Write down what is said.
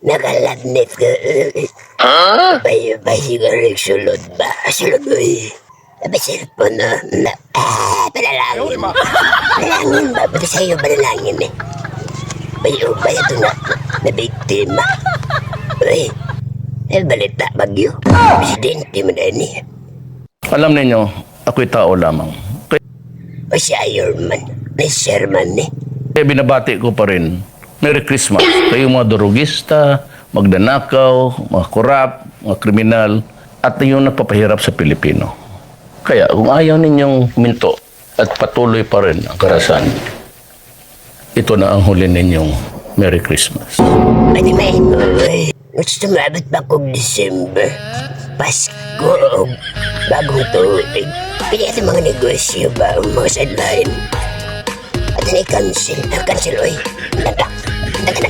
Nakalagnet ka. Bay siguro sulod ba? Sulod uy. Abay cellphone na. Panalangin. Panalangin ba? Ba't sa'yo panalangin eh? Bayo ito na biktima. Uy, balita bagyo. Presidente mo na ni. Alam ninyo, ako'y tao lamang. O si Iron Man. May Sherman eh. Kaya binabati ko pa rin, Merry Christmas. Kayong mga durugista, magdanakaw, mga korap, mga kriminal, at yung nagpapahirap sa Pilipino. Kaya kung ayaw ninyong minto at patuloy pa rin ang karasan, ito na ang huli ninyong Merry Christmas. Pwede may uy. Gusto mabot pa kong December. Pasko. Bagong tuig. Kaya sa mga negosyo ba ang mga sideline? At na i-cancel. Cancel, oy. Nanda ka na.